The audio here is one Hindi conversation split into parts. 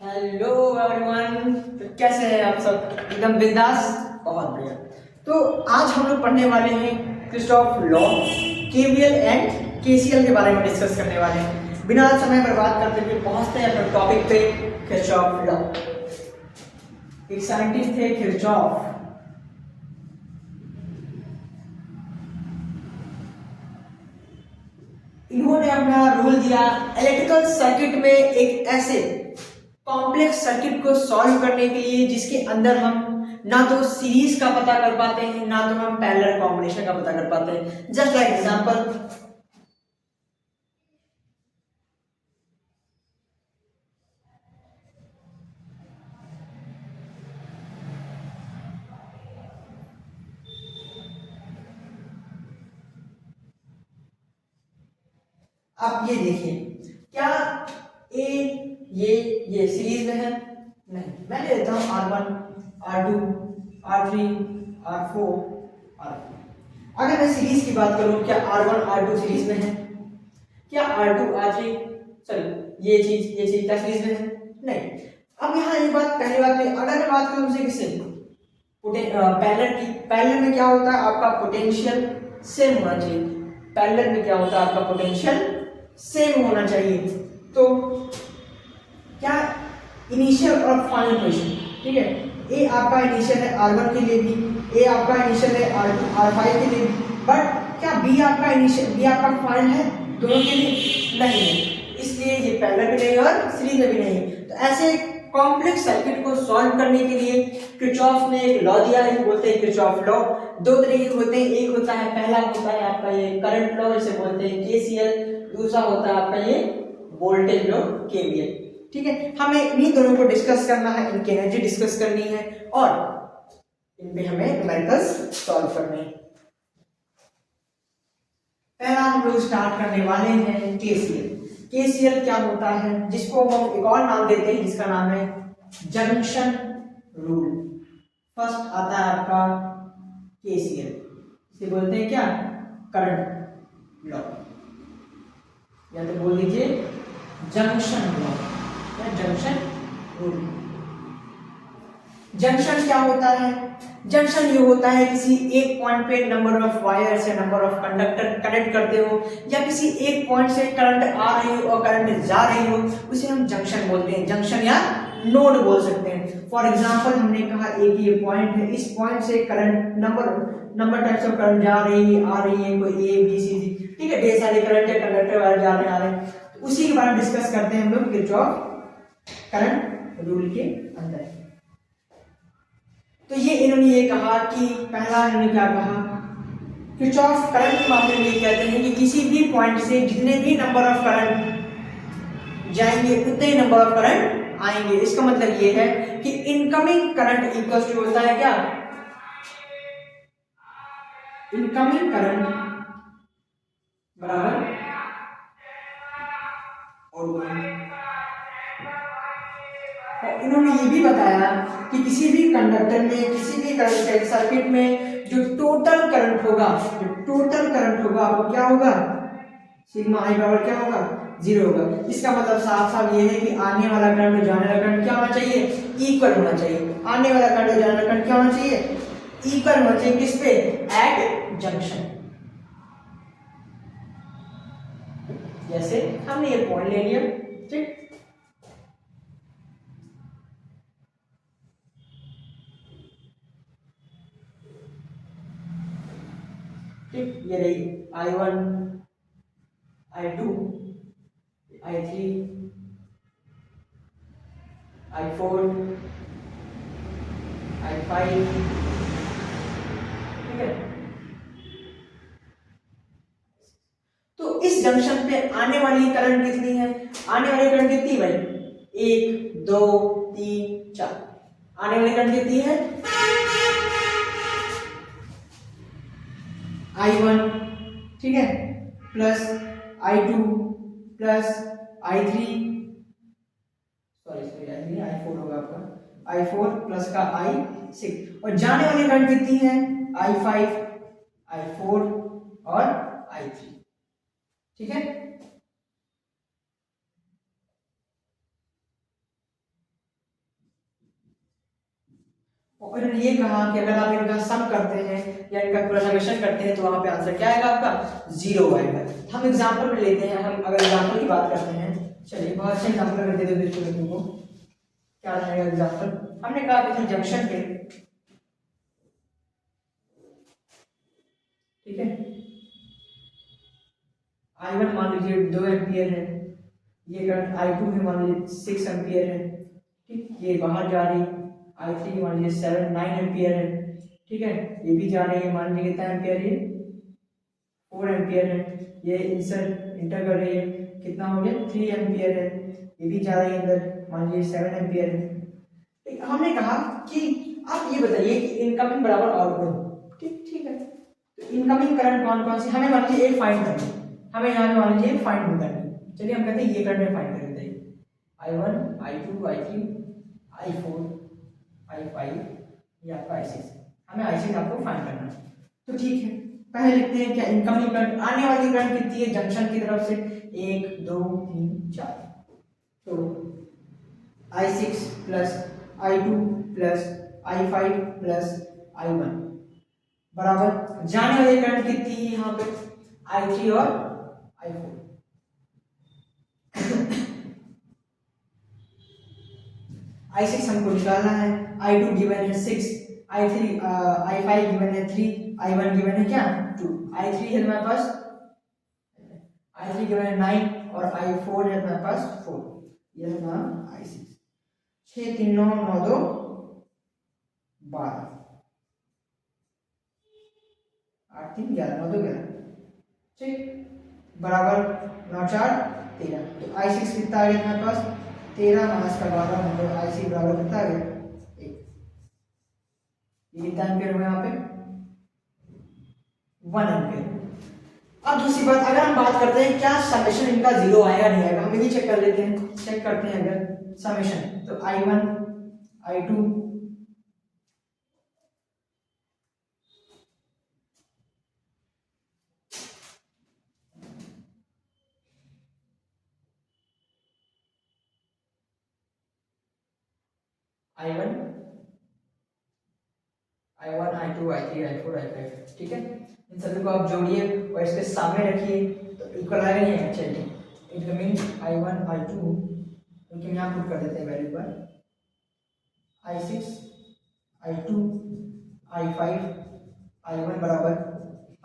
Hello everyone. तो कैसे हैं आप सब? एकदम बिंदास। बहुत बढ़िया। तो आज हम लोग पढ़ने वाले हैं Christoph law, KVL and KCL के बारे में डिस्कस करने वाले हैं। बिना समय बर्बाद करते हुए पहुंचते हैं अपने टॉपिक पे। क्रिस्टॉफ लॉ एक साइंटिस्ट थे, क्रिस्टॉफ। इन्होंने अपना रूल दिया इलेक्ट्रिकल सर्किट में एक ऐसे कॉम्प्लेक्स सर्किट को सॉल्व करने के लिए जिसके अंदर हम ना तो सीरीज का पता कर पाते हैं ना तो हम पैरेलल कॉम्बिनेशन का पता कर पाते हैं। जस्ट लाइक एग्जांपल, आप ये देखिए, क्या ए ये सीरीज में है? नहीं। मैं ले लेता हूं R1 R2 R3 R4 R4। अगर मैं सीरीज की बात करूं, क्या R1 R2 सीरीज में है? क्या R2 R3 सॉरी ये चीज क्या सीरीज में है? नहीं। अब यहाँ एक बात, पहली बात तो अगर मैं बात करूं किससे पैरेलल की, पैरेलल में क्या होता है आपका पोटेंशियल सेम होना चाहिए। पैरेलल में क्या होता है आपका पोटेंशियल सेम होना चाहिए। तो क्या इनिशियल और फाइनल पोजीशन, ठीक है, ए आपका इनिशियल है R1 के लिए भी, ए आपका इनिशियल है R2 R5 के लिए भी, बट क्या बी आपका इनिशियल, बी आपका फाइनल है दोनों के लिए? नहीं है। इसलिए ये पैरेलल भी नहीं और सीरीज में भी नहीं। तो ऐसे कॉम्प्लेक्स सर्किट को सॉल्व करने के लिए किरचॉफ ने एक लॉ दिया है, बोलते हैं किरचॉफ लॉ। दो तरीके के होते हैं, एक होता है, पहला होता है आपका ये करंट लॉ, इसे बोलते हैं केसीएल। दूसरा होता है आपका ये वोल्टेज लॉ, केवीएल। ठीक है, हमें इन्हीं दोनों को डिस्कस करना है, इनकी एनर्जी डिस्कस करनी है और इन पे हमें न्यूमेरिकल्स सॉल्व करने हैं। पहला हम लोग स्टार्ट करने वाले हैं केसीएल। केसीएल क्या होता है, जिसको हम एक और नाम देते हैं, जिसका नाम है जंक्शन रूल। फर्स्ट आता है आपका केसीएल, इसे बोलते हैं क्या? करंट लॉ, या तो बोल दीजिए जंक्शन लॉ या जंक्शन रूल। जंक्शन क्या होता है? जंक्शन ये होता है किसी एक पॉइंट पे नंबर ऑफ वायर्स या नंबर ऑफ कंडक्टर कनेक्ट करते हो, या किसी एक पॉइंट से करंट आ रही हो और करंट जा रही हो, उसे हम जंक्शन बोलते हैं। जंक्शन या नोड बोल सकते हैं। फॉर एग्जांपल, हमने कहा एक ये पॉइंट है, इस पॉइंट से current number types of current जा रही है, आ रही है, कोई ए बी सी डी, ठीक है, ढेर सारे करंट या कंडक्टर वाले जा रहे हैं, आ रहे हैं। तो उसी के बारे में डिस्कस करते हैं हम लोग किरचॉफ करंट रूल के अंदर। तो ये इन्होंने ये कहा कि पहला इन्होंने क्या कहा, किरचॉफ करंट के मामले में ये कहते हैं कि किसी भी पॉइंट से जितने भी नंबर ऑफ करंट जाएंगे उतने ही नंबर ऑफ करंट आएंगे। इसका मतलब ये है कि इनकमिंग करंट इक्वल्स टू होता है क्या? इनकमिंग करंट बराबर और इन्होंने ये भी बताया कि किसी भी कंडक्टर में, किसी भी करंट सर्किट में जो टोटल करंट होगा, वो क्या होगा? सिग्मा आई बराबर क्या होगा? 0 होगा। इसका मतलब साफ साफ ये है कि आने वाला करंट और जाने वाला करंट क्या होना चाहिए? इक्वल होना चाहिए। आने वाला करंट और जाने वाला करंट क्या होना चाहिए? इक्वल होना चाहिए। किस पे? At junction. जैसे हमने ये पॉइंट ले लिया, ठीक, ये रही I1 I2 I3 I4 I5, ठीक है। तो इस जंक्शन पे आने वाली करंट कितनी है? आने वाली करंट कितनी भाई? 1 2 3 4। आने वाली करंट कितनी है? I1, ठीक है, plus I2 plus I3, sorry I4 होगा आपका, I4 प्लस का I6। और जाने वाली करंट कितनी है? I5 I4 और I3, ठीक है। और इन्होंने ये कहा कि अगर आप इनका सम करते हैं या इनका पूरा समेशन करते हैं तो वहां पे आंसर क्या आएगा आपका 0 आएगा। हम एग्जांपल में लेते हैं, हम अगर एग्जांपल की बात करते हैं, चलिए बहुत अच्छे एग्जांपल अगर दे दो स्टूडेंट को, क्या रहेगा एग्जांपल। हमने कहा कि जंक्शन पे, ठीक है, I1 मान लीजिए 2 एम्पियर है, ये करंट I2 है मान लीजिए 6 एम्पियर है, ठीक, ये बाहर जा रही, I3 मान लीजिए 9 एम्पियर है, ठीक है, ये भी जा रही है, मान लीजिए कितना एम्पियर, ये 4 एम्पियर है, ये इंटर कर रही है, कितना हो गया 3 एम्पियर है, ये भी जा रही है अंदर, मान लीजिए 7 एम्पियर है। हमने कहा कि आप ये बताइए कि इनकमिंग बराबर आउटगोइंग, ठीक है, तो इनकमिंग करंट कौन कौन सी, हमें मान लीजिए एक फाइंड करनी, हमें यहाँ पे मान लीजिए फाइंड करनी, चलिए हम कहते हैं ये करंट फाइंड कर देते हैं, I1 I2 I3 I4 I5 या आपका I6, हमें I6 आपको फाइंड करना है। तो ठीक है, पहले लिखते हैं क्या इनकमिंग करंट, आने वाली करंट कितनी है जंक्शन की तरफ से, 1 2 3 4, तो I6 plus I2 plus I5 plus I1 बराबर जाने वाली करंट कितनी है यहाँ पे I3 और I4। I6 हमको निकालना है, I2 गिवन है 6, I5 गिवन है 3, I1 गिवन है क्या 2, I3 है हमारे पास, I3 गिवन है 9 और I4 है हमारे पास 4, ये है हमारा I6। 6 3 9 9 2 12, 8 3 11 9 2 11, ठीक, बराबर 9 4 13, तो I6 कितना आ गया हमारे पास 13 माइनस का 12, मतलब I6 बराबर कितना आ गया 1, ये कितना एम्पियर हुआ यहाँ पे 1 एम्पियर। अब दूसरी बात, अगर हम बात करते हैं क्या समेशन इनका 0 आएगा नहीं आएगा, हम ये भी चेक कर लेते हैं, चेक करते हैं अगर समेशन, तो I1 I2 I2 I3 I4 I5, ठीक है, इन सभी को आप जोड़िए और इसके सामने रखिए तो इक्वल आएगा नहीं आएगा, चलिए इनकमिंग I1 I2, क्योंकि यहाँ पुट कर देते हैं वैल्यू पर, I6 I2 I5 I1 बराबर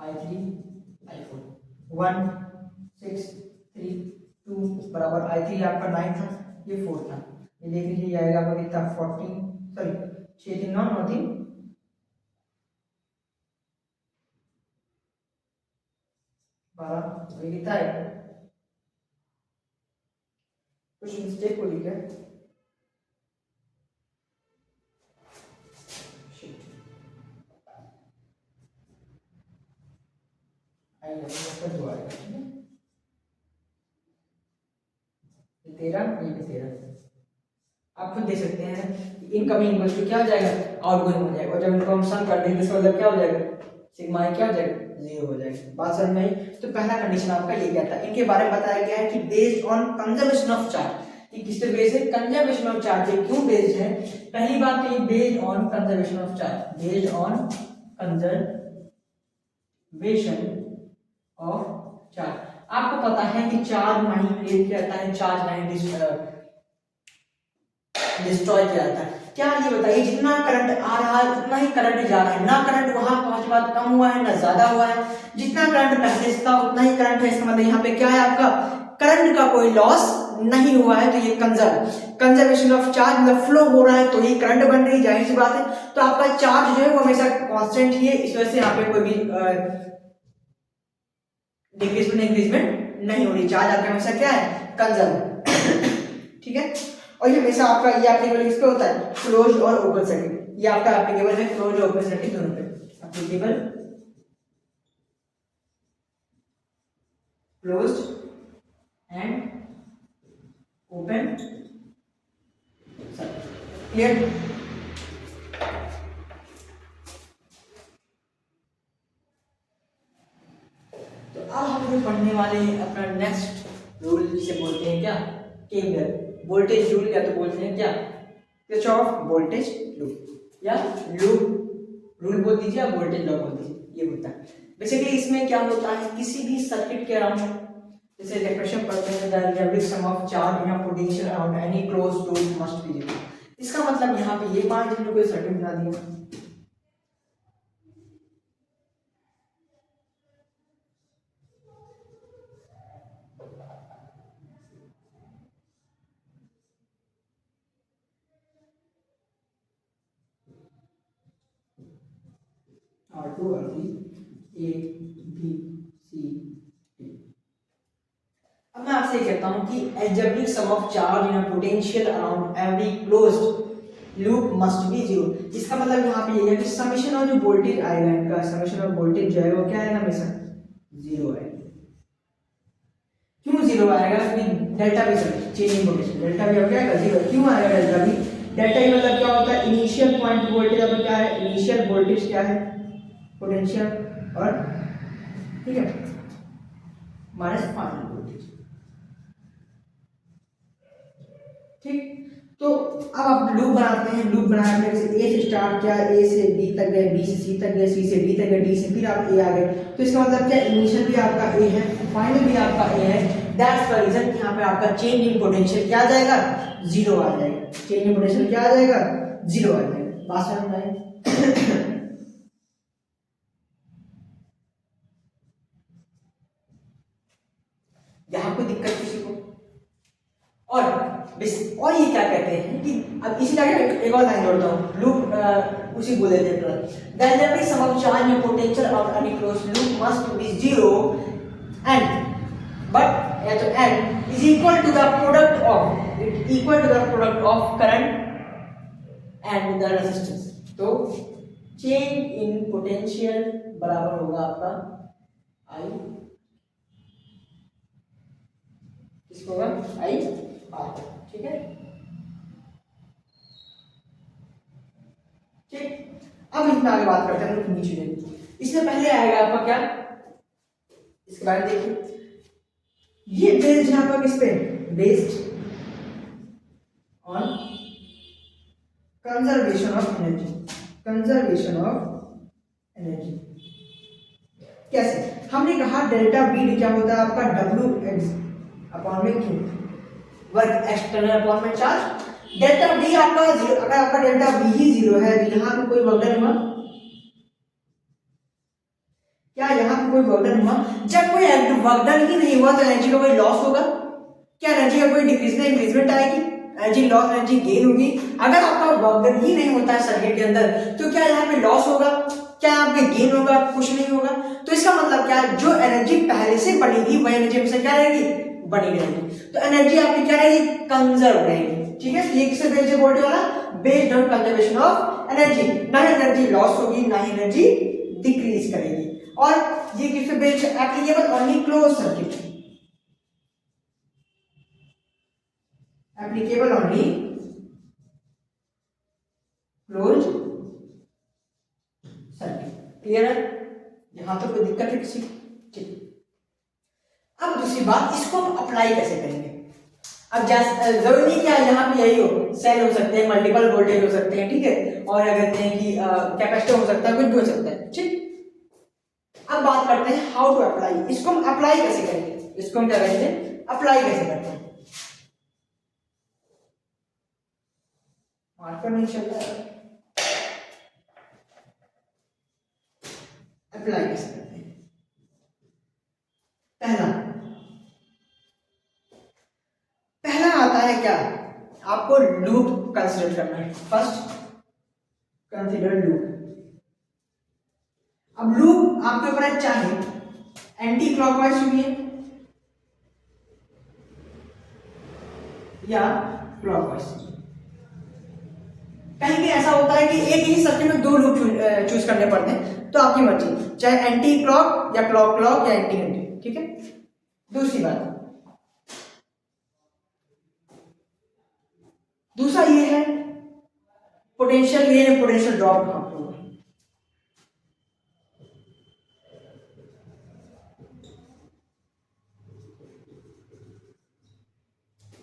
I3 I4, 1 6 3 2 बराबर I3 आपका 9 था, ये 4 था, ये देख लीजिए आएगा आपका कितना 14, सॉरी 6 3 9 9 3 12, ये कितना है, कुछ मिस्टेक हो गई क्या, आप खुद देख सकते हैं इनकमिंग इक्वल टू क्या हो जाएगा आउटगोइंग हो जाएगा, और जब इनको हम सम कर देंगे इसका मतलब क्या हो जाएगा सिग्मा क्या हो जाएगा 0 हो जाएगा। बात समझ में आई। तो पहला कंडीशन आपका ये क्या था, इनके बारे में बताया गया है कि based on conservation of charge, ये किस पे बेस्ड है कंजर्वेशन ऑफ चार्ज, ये क्यों बेस्ड है, पहली बात तो ये based on conservation of charge, based on conservation of charge. आपको पता है कि चार्ज नहीं क्रिएट किया जाता है, चार्ज नहीं डिस्ट्रॉय किया जाता है। क्या ये बताइए जितना करंट आ रहा है उतना ही करंट जा रहा है, ना करंट वहां पहुंच बाद कम हुआ है ना ज्यादा हुआ है, जितना करंट पहले था उतना ही करंट है, इसका मतलब यहाँ पे क्या है आपका करंट का कोई लॉस नहीं हुआ है। तो ये कंजर्वेशन ऑफ चार्ज मतलब फ्लो हो रहा है तो ही करंट बन रही, जाहिर सी बात है। तो आपका चार्ज जो है वो हमेशा कांस्टेंट ही है, इस वजह से यहाँ पे कोई भी डिक्रीजमेंट नहीं हो रही, चार्ज आपका हमेशा क्या है कंजर्व, ठीक है। और ये हमेशा आपका ये एप्लीकेबल किस पे होता है क्लोज और ओपन सर्किट, ये आपका एप्लीकेबल है क्लोज और ओपन सर्किट दोनों पे, applicable closed end open circuit, clear. तो अब हम जो पढ़ने वाले हैं अपना नेक्स्ट रूल जिसे बोलते हैं क्या केवीएल वोल्टेज रूल, या तो बोलते हैं क्या किरचॉफ वोल्टेज लॉ। या लूप रूल बोल दीजिए या वोल्टेज लॉ बोल दीजिए, ये होता है बेसिकली। इसमें क्या होता है, किसी भी सर्किट के अराउंड जैसे डेफिनेशन पढ़ते हैं, the average sum of charge in a potential around any closed loop must be zero. इसका मतलब यहाँ पे ये मान लीजिए कोई सर्किट बना दिया, R2 R3 A B C D। अब मैं आपसे कहता हूं कि algebraic sum of charge in a potential around every closed loop must be zero। इसका मतलब यहाँ पे ये है कि समेशन ऑफ जो वोल्टेज आएगा इनका, समेशन ऑफ वोल्टेज जो है वो क्या आएगा, हमेशा जीरो आएगा। क्यों जीरो आएगा, क्योंकि डेल्टा भी चेंजिंग पोटेंशियल, डेल्टा भी अब क्या आएगा जीरो। क्यों आएगा डेल्टा भी, डेल्टा ही मतलब क्या होता है, इनिशियल पॉइंट वोल्टेज। अब क्या है, इनिशियल वोल्टेज क्या है, पोटेंशियल, और ठीक है माइनस फाइनल वोल्टेज। ठीक, तो अब आप लूप बनाते हैं, लूप बनाने में जैसे ए से स्टार्ट किया, ए से बी तक गए, बी से सी तक गए, सी से डी तक गए, डी से फिर आप ए आ गए। तो इसका मतलब क्या, इनिशियल भी आपका ए है, फाइनल भी आपका ए है। दैट्स द रीजन यहाँ पे आपका चेंज इन पोटेंशियल क्या आ जाएगा, जीरो आ जाएगा। चेंज इन पोटेंशियल क्या आ जाएगा, जीरो आ जाएगा। बात समझ में आई? यहाँ कोई दिक्कत किसी को? और ये क्या कहते हैं कि अब इसी का एक और लाइन जोड़ता हूँ, लूप उसी बोले थे the average sum of charge in potential of any closed loop must be zero and but an is equal to the product of current and the resistance. तो चेंज इन पोटेंशियल बराबर होगा आपका आई, किसको होगा, आई आर। ठीक है, ठीक। अब इसमें आगे बात करते हैं हम नीचे। इससे पहले आएगा आपका क्या, इसके बारे में देखिए, ये बेस्ड है आपका किस पे, based on conservation of energy. Conservation of energy कैसे, हमने कहा डेल्टा वी क्या होता है आपका, डब्ल्यू एक्स अपॉन में क्यू, वर्क एक्सटर्नल अपॉन में चार्ज। डेल्टा वी आपका जीरो, अगर आपका डेल्टा वी ही जीरो है तो यहाँ पे कोई वर्क डन हुआ क्या, यहाँ पे कोई वर्क डन हुआ? जब कोई वर्क डन ही नहीं हुआ तो एनर्जी का कोई लॉस होगा क्या, एनर्जी का कोई डिक्रीज में इंक्रीजमेंट आएगी, एनर्जी लॉस एनर्जी गेन होगी। अगर आपका वर्क डन ही नहीं होता है सर्किट के अंदर तो क्या यहाँ पे लॉस होगा, क्या आपके गेन होगा, कुछ नहीं होगा। तो इसका मतलब क्या है, जो एनर्जी पहले से बनी थी वही एनर्जी हमेशा क्या रहेगी, बनी रहेगी। तो एनर्जी आपकी क्या रहेगी, कंजर्व रहेगी। ठीक है, ये किससे बेस्ड है, वोल्टेज वाला, based on conservation of energy. ना एनर्जी लॉस होगी ना ही एनर्जी डिक्रीज करेगी। और ये किससे बेस्ड है, applicable only close circuit, applicable only close circuit. Clear है, यहां तो कोई दिक्कत है किसी को? ठीक। अब दूसरी बात, इसको हम अप्लाई कैसे करेंगे। अब जरूरी नहीं क्या यहाँ पे यही हो, सेल हो सकते हैं, मल्टीपल वोल्टेज हो सकते हैं, ठीक है, और क्या कहते हैं कि कैपेसिटर हो सकता है, कुछ भी हो सकता है। ठीक, अब बात करते हैं हाउ टू अप्लाई। इसको हम अप्लाई कैसे करेंगे, इसको हम क्या करेंगे, अप्लाई कैसे करते हैं। मार्कर नहीं चल रहा है, अप्लाई कैसे करते हैं। पहला आता है क्या, आपको लूप कंसीडर करना है। First consider loop. अब लूप आपके ऊपर है, चाहे एंटी क्लॉकवाइज चुनिए या क्लॉकवाइज। कहीं भी ऐसा होता है कि एक ही सर्किट में दो लूप चूज करने पड़ते हैं, तो आपकी मर्जी, चाहे एंटी क्लॉक या क्लॉक क्लॉक या एंटी एंटी। ठीक है, दूसरी बात, दूसरा ये है पोटेंशियल गेन या पोटेंशियल ड्रॉप कहां पर होगा।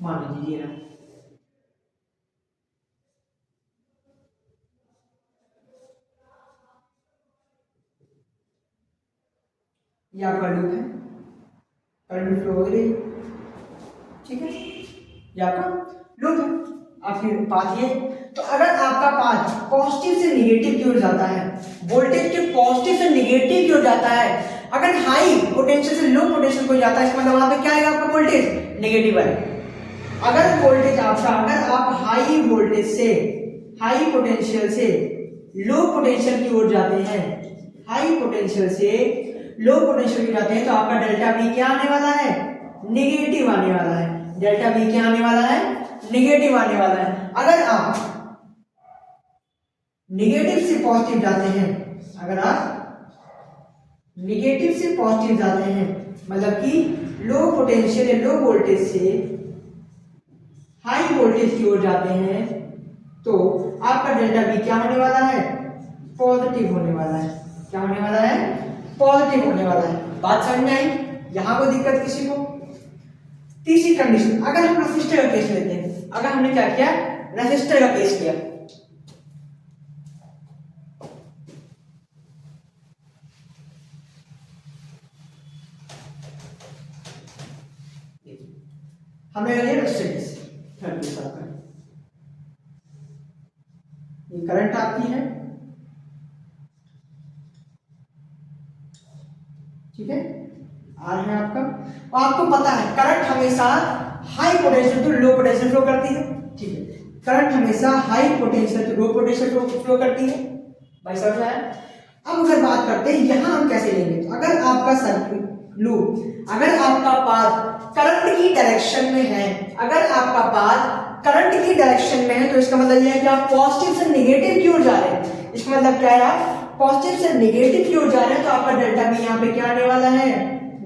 मान लीजिए ना, ये आपका लूप है, करंट फ्लो हो रही है, ठीक है, ये आपका लूप है। अब फिर पाथ ये, तो अगर आपका पाथ पॉजिटिव से नेगेटिव की ओर जाता है, वोल्टेज के पॉजिटिव से नेगेटिव की ओर जाता है, अगर हाई पोटेंशियल से लो पोटेंशियल को जाता है, इसका मतलब वहां पे क्या आएगा आपका वोल्टेज नेगेटिव आएगा। अगर वोल्टेज आपका, अगर आप हाई वोल्टेज से, हाई पोटेंशियल से लो पोटेंशियल की ओर जाते हैं, हाई पोटेंशियल से लो पोटेंशियल की जाते हैं, तो आपका डेल्टा V क्या आने वाला है, नेगेटिव आने वाला है। डेल्टा V क्या आने वाला है, नेगेटिव आने वाला है। अगर आप नेगेटिव से पॉजिटिव जाते हैं, अगर आप नेगेटिव से पॉजिटिव जाते हैं, मतलब कि लो पोटेंशियल या लो वोल्टेज से हाई वोल्टेज की ओर जाते हैं, तो आपका डेल्टा V क्या होने वाला है, पॉजिटिव होने वाला है। क्या होने वाला है, पॉजिटिव होने वाला है। बात समझ में आई? यहां कोई दिक्कत किसी को? तीसरी कंडीशन, अगर हम रेसिस्टर का केस लेते हैं, अगर हमने क्या किया, रेसिस्टर का केस किया, हमने लिया रेसिस्टर केस, थर्ड केस आपका, ये करंट आपकी है, ठीक है, आर है आपका, और आपको पता है करंट हमेशा high potential to low potential flow करती है, ठीक है, करंट हमेशा high potential to low potential flow करती है। भाई समझ में आया? अब अगर बात करते हैं यहां हम कैसे लेंगे, तो अगर आपका सर्किट लूप, अगर आपका पाथ करंट की डायरेक्शन में है, अगर आपका पाथ करंट की डायरेक्शन में है, तो इसका मतलब यह है कि आप पॉजिटिव से नेगेटिव की ओर जा रहे हैं। इसका मतलब क्या है, आप पॉजिटिव से नेगेटिव की ओर जा रहे हैं, तो आपका डेल्टा V यहाँ पे क्या आने वाला है,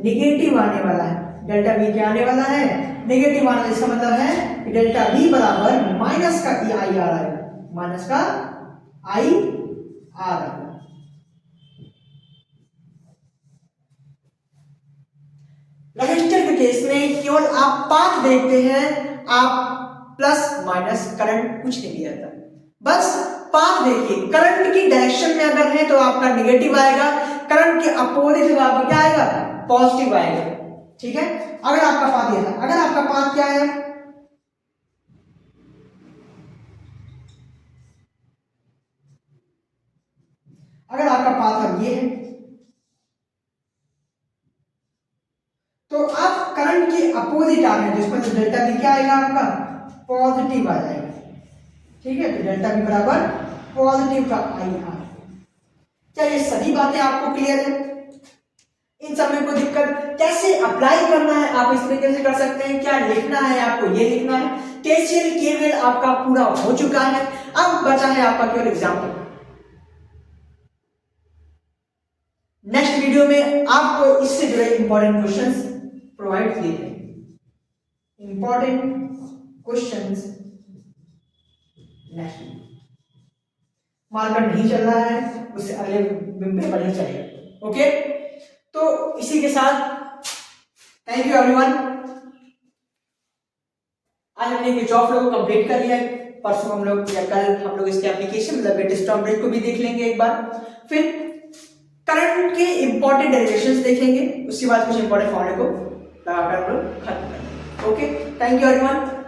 नेगेटिव आने वाला है। डेल्टा V क्या आने वाला है, नेगेटिव आने वाला है। इसका मतलब है कि डेल्टा V बराबर माइनस का I R आएगा, माइनस का I R आएगा। रेजिस्टर के केस में केवल आप पाथ देखते हैं, आप प्लस माइनस करंट कुछ नहीं दिया था, बस पाथ देखिए। करंट की डायरेक्शन में अगर है तो आपका नेगेटिव आएगा, करंट के अपोजिट में आपका क्या आएगा, पॉजिटिव आएगा, ठीक है। अगर आपका पाथ ये था, अगर आपका पाथ क्या है, अगर आपका पाथ अब ये है, तो आप करंट के अपोजिट आ रहे हैं, जिसमें तो डेल्टा V क्या आएगा आपका, पॉजिटिव आ जाएगा, ठीक है। तो डेल्टा V बराबर पॉजिटिव का IR। क्या ये सभी बातें आपको क्लियर है? इन सब में कोई दिक्कत? कैसे अप्लाई करना है आप इस तरीके से कर सकते हैं, क्या लिखना है आपको, ये लिखना है। KCL KVL आपका पूरा हो चुका है, अब बचा है आपका केवल एग्जाम्पल। नेक्स्ट वीडियो में आपको इससे जुड़े इंपॉर्टेंट क्वेश्चंस प्रोवाइड किए जाएंगे, इंपॉर्टेंट क्वेश्चंस नेक्स्ट। मार्कर नहीं चल रहा है, उससे अगले पेपर में चलेगा, ओके। तो इसी के साथ थैंक यू एवरीवन। आज हमने ये जॉब फ्लो को कंप्लीट कर लिया है, परसों हम लोग या कल हम लोग इसके एप्लीकेशन मतलब लेटेस्ट अपडेट को भी देख लेंगे एक बार, फिर करंट के इंपॉर्टेंट डेरिवेशंस देखेंगे, उसके बाद कुछ इंपॉर्टेंट फॉर्मूले को लगाकर हम लोग खत्म करेंगे, ओके। Thank you everyone.